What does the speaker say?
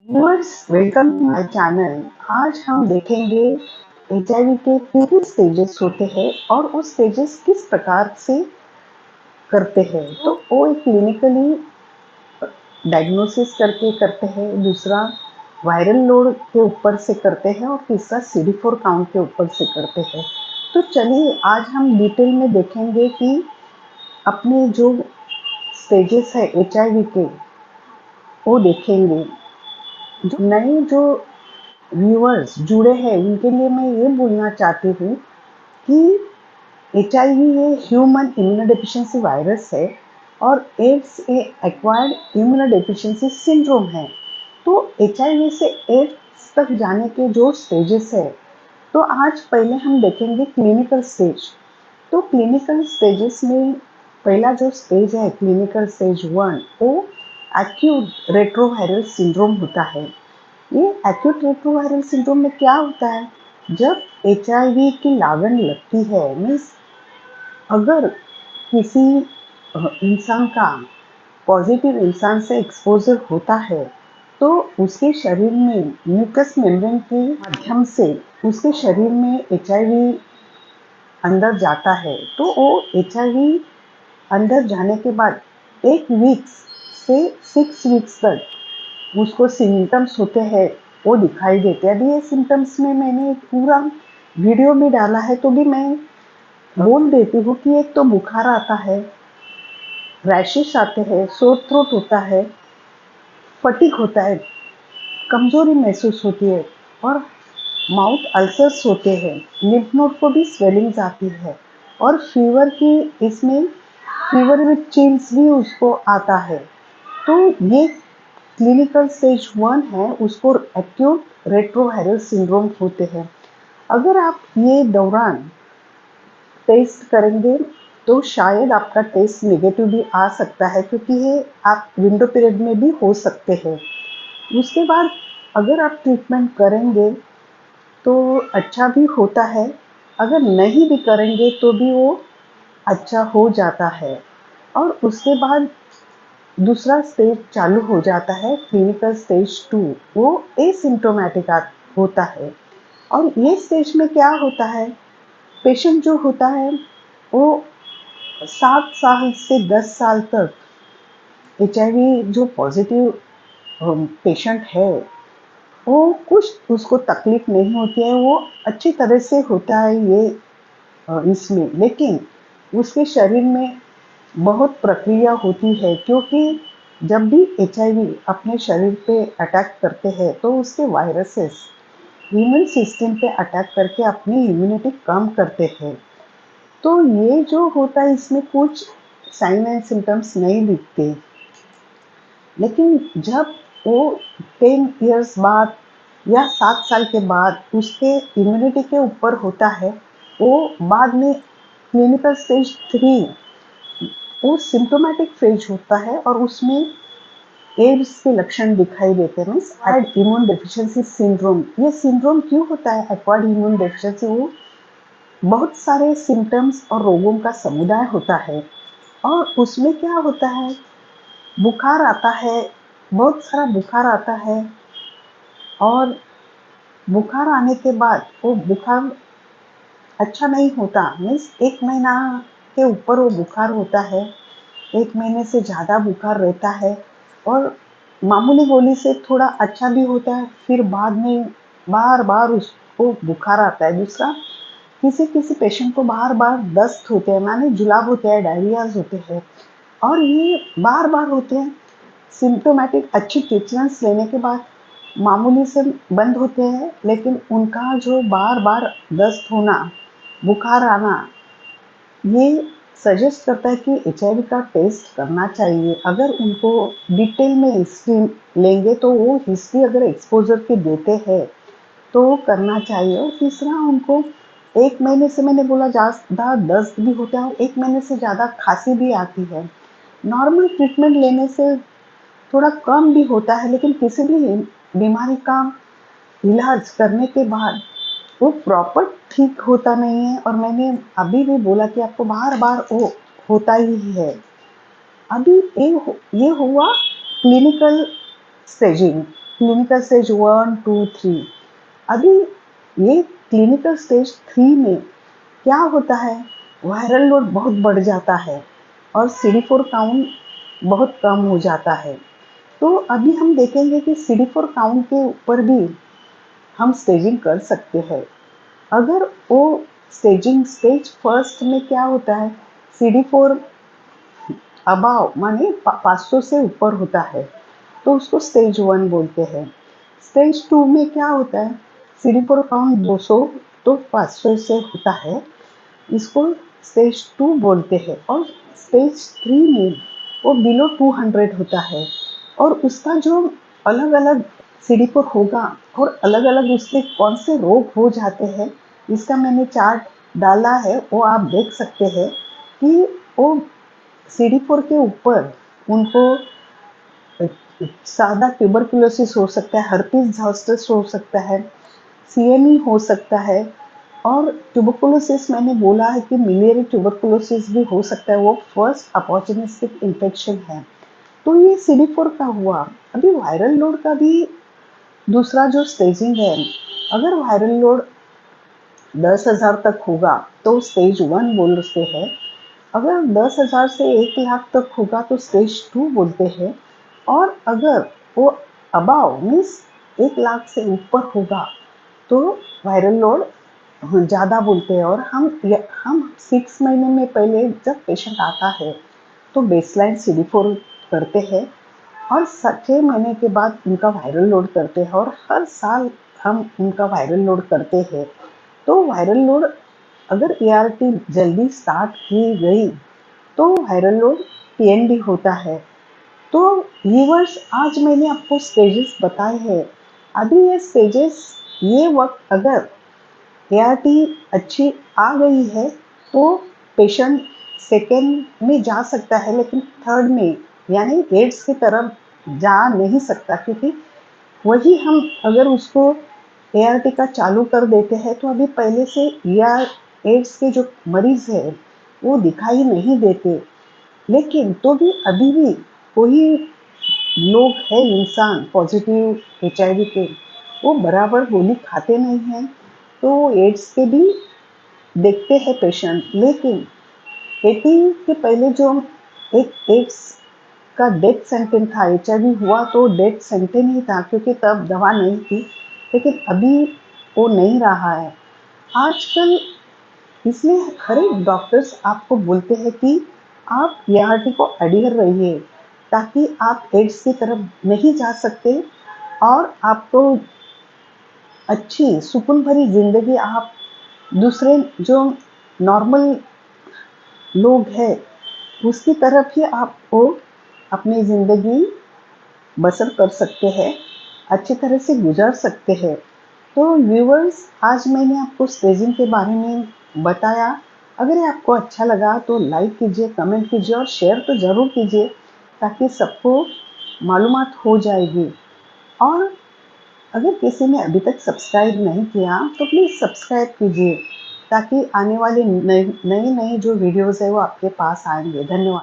Viewers, welcome to my channel. आज हम देखेंगे एचआईवी के कितने स्टेजेस होते हैं और वो स्टेजेस किस प्रकार से करते हैं। तो वो एक क्लिनिकली डायग्नोसिस करके करते हैं, दूसरा वायरल लोड के ऊपर से करते हैं और तीसरा CD4 काउंट के ऊपर से करते हैं। तो चलिए आज हम डिटेल में देखेंगे कि अपने जो स्टेजेस है एचआईवी के वो देखेंगे। जो व्यूअर्स जुड़े हैं उनके लिए मैं ये बोलना चाहती हूँ कि एचआईवी ये ह्यूमन इम्यूनोडेफिशिएंसी वायरस है और एड्स ए एक्वायर्ड इम्यूनोडेफिशिएंसी सिंड्रोम है। तो एचआईवी से एड्स तक जाने के जो स्टेजेस है, तो आज पहले हम देखेंगे क्लिनिकल स्टेज। तो क्लिनिकल स्टेजेस में पहला जो स्टेज है क्लिनिकल स्टेज 1, वो एक्यूट रेट्रोवायरल सिंड्रोम होता है। ये एक्यूट रेट्रोवायरल सिंड्रोम में क्या होता है, जब एचआईवी की लागन लगती है, मीन्स अगर किसी इंसान का पॉजिटिव इंसान से एक्सपोजर होता है तो उसके शरीर में म्यूकस मेम्ब्रेन के माध्यम से उसके शरीर में एचआईवी अंदर जाता है। तो वो एचआईवी अंदर जाने के बाद 8 वीक्स से 6 वीक्स तक उसको सिम्टम्स होते हैं, वो दिखाई देते हैं। अभी ये सिम्टम्स में मैंने पूरा वीडियो भी डाला है, तो भी मैं बोल देती हूँ कि एक तो बुखार आता है, रैशेस आते हैं, सोर थ्रोट होता है, फटीग होता है, कमजोरी महसूस होती है और माउथ अल्सर्स होते हैं। लिम्फ नोड को भी स्वेलिंग्स आती है और फीवर की इसमें फीवर विथ चिल्स भी उसको आता है। तो ये क्लिनिकल स्टेज 1 है, उसको एक्यूट रेट्रोवायरल सिंड्रोम होते हैं। अगर आप ये दौरान टेस्ट करेंगे तो शायद आपका टेस्ट नेगेटिव भी आ सकता है, क्योंकि ये आप विंडो पीरियड में भी हो सकते हैं। उसके बाद अगर आप ट्रीटमेंट करेंगे तो अच्छा भी होता है, अगर नहीं भी करेंगे तो भी वो अच्छा हो जाता है। और उसके बाद दूसरा स्टेज चालू हो जाता है, क्लिनिकल स्टेज 2, वो एसिम्प्टोमेटिक होता है। और ये स्टेज में क्या होता है, पेशेंट जो होता है वो 7 साल से 10 साल तक एचआईवी जो पॉजिटिव पेशेंट है वो कुछ उसको तकलीफ नहीं होती है, वो अच्छी तरह से होता है ये इसमें। लेकिन उसके शरीर में बहुत प्रक्रिया होती है, क्योंकि जब भी एचआईवी अपने शरीर पे अटैक करते हैं तो उसके वायरसेस इम्यून सिस्टम पे अटैक करके अपनी इम्यूनिटी कम करते हैं। तो ये जो होता है इसमें कुछ साइन एंड सिम्टम्स नहीं दिखते, लेकिन जब वो 10 इयर्स बाद या 7 साल के बाद उसके इम्यूनिटी के ऊपर होता है, वो बाद में क्लिनिकल स्टेज 3 वो सिम्टोमेटिक फेज होता है और उसमें एड्स के लक्षण दिखाई देते हैं, means acquired immune deficiency syndrome. ये सिंड्रोम क्यों होता है एक्वायर्ड इम्यून डेफिशिएंसी, वो बहुत सारे सिम्टम्स और रोगों का समुदाय होता है और उसमें क्या होता है, बुखार आता है, बहुत सारा बुखार आता है और बुखार आने के बाद वो बुखार अच्छा नहीं होता, मीन्स 1 महीना के ऊपर वो बुखार होता है, 1 महीने से ज़्यादा बुखार रहता है और मामूली गोली से थोड़ा अच्छा भी होता है, फिर बाद में बार बार उसको बुखार आता है। दूसरा, किसी किसी पेशेंट को बार बार दस्त होते हैं, माने जुलाब होते हैं, डायरियाज होते हैं और ये बार बार होते हैं। सिम्टोमेटिक अच्छी ट्रीटमेंट्स लेने के बाद मामूली से बंद होते हैं, लेकिन उनका जो बार बार दस्त होना, बुखार आना, ये सजेस्ट करता है कि एचआईवी का टेस्ट करना चाहिए। अगर उनको डिटेल में हिस्ट्री लेंगे तो वो हिस्ट्री अगर एक्सपोजर के देते हैं तो करना चाहिए। और तीसरा, उनको 1 महीने से, मैंने बोला, ज़्यादा दस्त भी होता है, 1 महीने से ज़्यादा खांसी भी आती है। नॉर्मल ट्रीटमेंट लेने से थोड़ा कम भी होता है, लेकिन किसी भी बीमारी का इलाज करने के बाद वो प्रॉपर ठीक होता नहीं है। और मैंने अभी भी बोला कि आपको बार बार वो होता ही है। अभी ये हुआ क्लिनिकल स्टेजिंग। Clinical stage 1, 2, 3। अभी ये क्लिनिकल स्टेज 3 में क्या होता है, वायरल लोड बहुत बढ़ जाता है और CD4 काउंट बहुत कम हो जाता है। तो अभी हम देखेंगे कि CD4 काउंट के ऊपर भी हम स्टेजिंग कर सकते हैं। अगर वो स्टेजिंग स्टेज फर्स्ट में क्या होता है, CD4 अबाव माने 500 से ऊपर होता है तो उसको स्टेज 1 बोलते हैं। स्टेज 2 में क्या होता है, CD4 काउंट 200 तो 500 से होता है, इसको स्टेज 2 बोलते हैं। और स्टेज 3 में वो बिलो 200 होता है और उसका जो अलग अलग CD4 होगा और अलग अलग उसके कौन से रोग हो जाते हैं, इसका मैंने चार्ट डाला है, वो आप देख सकते हैं कि वो CD4 के ऊपर उनको सादा ट्यूबरकुलोसिस हो सकता है, हर्पीस ज़ॉस्टर हो सकता है, CME हो सकता है। और ट्यूबरकुलोसिस मैंने बोला है कि मिलियरी ट्यूबरकुलोसिस भी हो सकता है, वो फर्स्ट अपॉर्चुनिस्टिक इन्फेक्शन है। तो ये CD4 का हुआ। अभी वायरल लोड का भी दूसरा जो स्टेजिंग है, अगर वायरल लोड 10,000 तक होगा तो स्टेज 1 बोलते हैं। अगर 10,000 से 1,00,000 तक होगा तो स्टेज 2 बोलते हैं। और अगर वो अबाव मीन्स 1,00,000 से ऊपर होगा तो वायरल लोड ज़्यादा बोलते हैं। और हम 6 महीने में पहले जब पेशेंट आता है तो बेसलाइन CD4 करते हैं और 6 महीने के बाद उनका वायरल लोड करते हैं और हर साल हम उनका वायरल लोड करते हैं। तो वायरल लोड अगर ART जल्दी स्टार्ट की गई तो वायरल लोड TND होता है। तो व्यूअर्स, आज मैंने आपको स्टेजेस बताए हैं। अभी ये स्टेजेस, ये वक्त अगर ART अच्छी आ गई है तो पेशेंट सेकेंड में जा सकता है, लेकिन थर्ड में यानी एड्स की तरफ जा नहीं सकता, क्योंकि वही हम अगर उसको ART का चालू कर देते हैं तो अभी पहले से एड्स के जो मरीज है वो दिखाई नहीं देते। लेकिन तो भी अभी भी कोई लोग है इंसान पॉजिटिव HIV के, वो बराबर गोली खाते नहीं हैं, तो एड्स के भी देखते हैं पेशेंट। लेकिन 80 के पहले जो एक एड्स का डेथ सेंटेंस था, HIV हुआ तो डेथ सेंटेंस ही था क्योंकि तब दवा नहीं थी, लेकिन अभी वो नहीं रहा है आजकल। इसलिए हर एक डॉक्टर्स आपको बोलते हैं कि आप ART को अडियर रहिए ताकि आप एड्स की तरफ नहीं जा सकते और आपको अच्छी सुकून भरी जिंदगी आप दूसरे जो नॉर्मल लोग हैं उसकी तरफ ही आपको अपनी ज़िंदगी बसर कर सकते हैं, अच्छी तरह से गुजार सकते हैं। तो व्यूअर्स, आज मैंने आपको स्टेजिंग के बारे में बताया। अगर ये आपको अच्छा लगा तो लाइक कीजिए, कमेंट कीजिए और शेयर तो ज़रूर कीजिए ताकि सबको मालूमात हो जाएगी। और अगर किसी ने अभी तक सब्सक्राइब नहीं किया तो प्लीज़ सब्सक्राइब कीजिए ताकि आने वाले नई नई जो वीडियोज़ है वो आपके पास आएंगे। धन्यवाद।